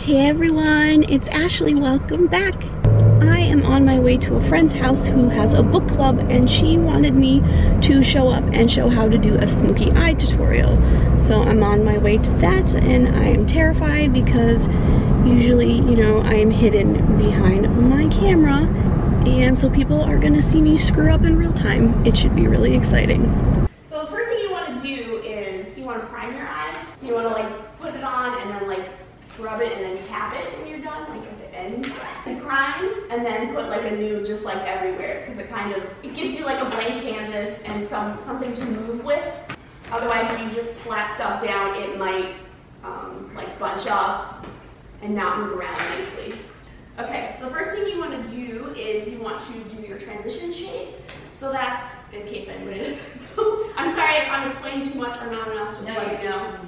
Hey everyone, it's Ashley. Welcome back. I am on my way to a friend's house who has a book club, and she wanted me to show up and show how to do a smoky eye tutorial. So I'm on my way to that, and I am terrified because usually, you know, I am hidden behind my camera, and so people are gonna see me screw up in real time. It should be really exciting. So the first thing you want to do is you want to prime your eyes. So you want to like put it on and then like rub it and then tap it when you're done, like at the end. And prime and then put like a nude just like everywhere, because it gives you like a blank canvas and something to move with. Otherwise, if you just splat stuff down, it might like bunch up and not move around nicely. Okay, so the first thing you want to do is you want to do your transition shade. So that's, in case anybody doesn't know. I'm sorry if I'm explaining too much or not enough, just let me know.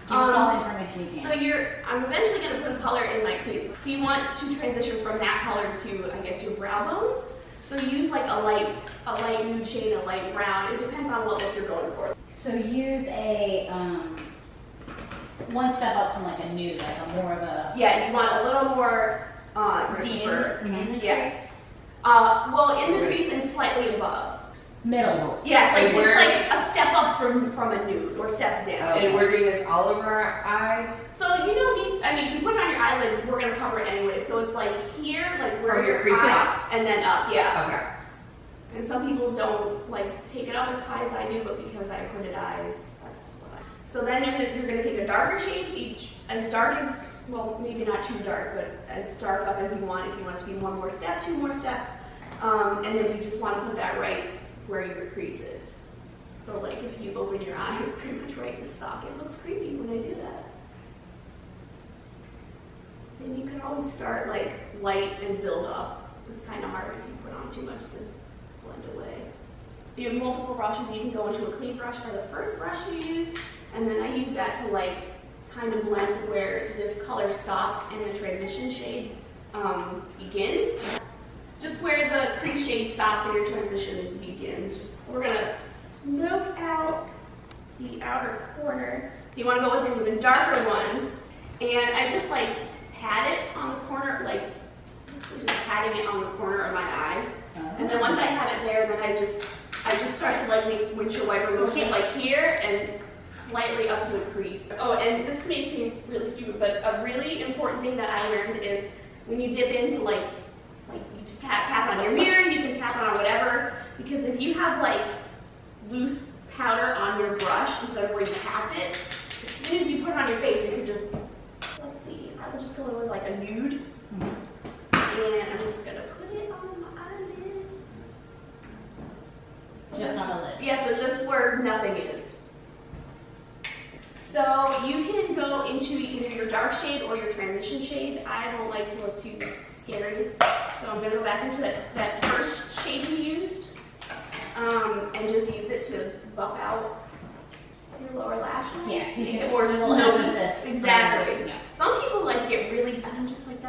Give us all the information you can. So I'm eventually going to put a color in my crease. So you want to transition from that color to, I guess, your brow bone. So use like a light nude shade, a light brown. It depends on what look you're going for. So use a one step up from like a nude, like a more of a... Yeah, you want a little more deeper. Yes. Well, in the crease and slightly above. Middle. Yeah, it's like a step up from a nude or step down. And we're doing this all over our eye? So you don't need, I mean, if you put it on your eyelid, we're going to cover it anyway. So it's like here, like where your crease eye, and then up, yeah. Okay. And some people don't like to take it up as high as I do, but because I have hooded eyes, that's what I... So then you're going to take a darker shade, as dark as, well, maybe not too dark, but as dark up as you want. If you want it to be one more step, two more steps. And then you just want to put that right where your crease is. So like if you open your eye, it's pretty much right in the socket. It looks creepy when I do that. And you can always start like light and build up. It's kind of hard if you put on too much to blend away. If you have multiple brushes, you can go into a clean brush or the first brush you use, and then I use that to like kind of blend where this color stops and the transition shade begins. Just where the crease shade stops and your transition begins. We're gonna smoke out the outer corner. So you wanna go with an even darker one. And I just like pat it on the corner, like basically just patting it on the corner of my eye. And then once I have it there, then I just start to like make windshield wiper motions like here and slightly up to the crease. Oh, and this may seem really stupid, but a really important thing that I learned is when you dip into like you just tap on your mirror, you can tap on whatever, because if you have like loose powder on your brush instead of where you tapped it, as soon as you put it on your face, it could just, let's see, I will just go in with like a nude, and I'm just gonna put it on my eyelid. Just on the lid. Yeah, so just where nothing is. So you can go into either your dark shade or your transition shade. I don't like to look too scary, so I'm going to go back into that first shade you used and just use it to buff out your lower lash line. Yeah, so you can or little emphasis. Exactly. Yeah. Some people like get really, and I'm just like,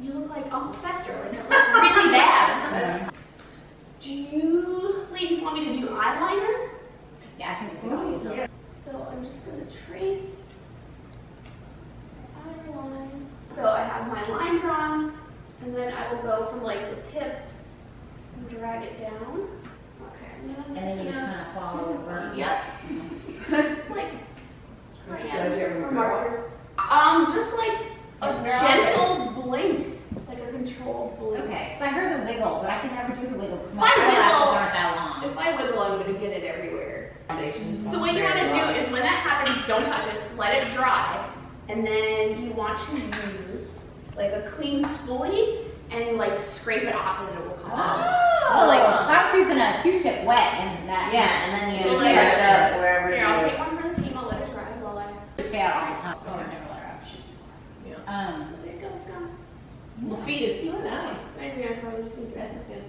you look like Uncle Fester, like that looks really bad. Do you ladies want me to do eyeliner? Yeah, I think we can all use it. Yeah. So I'm just going to trace my outer line. So I have my line drawn, and then I will go from like the tip and drag it down. Okay. And then you just kind of follow over. Yep. Like a marker. Just like a gentle blink, like a controlled blink. Okay, so I heard the wiggle, but I can never do the wiggle because my If I eyelashes wiggle- aren't that long. If I wiggle, I'm going to get it everywhere. Foundation's So what you want to do is when that happens, don't touch it, let it dry, and then you want to use like a clean spoolie and like scrape it off and then it will come off. So I was using a Q-tip wet and that. Yeah, and then you Just scratch like up wherever Here, you I'll take one for the team, I'll let it dry while I... stay out all the time. Oh, I never let her out. She's There you go, it's gone. The feet is nice. Maybe I probably just need to... That's good.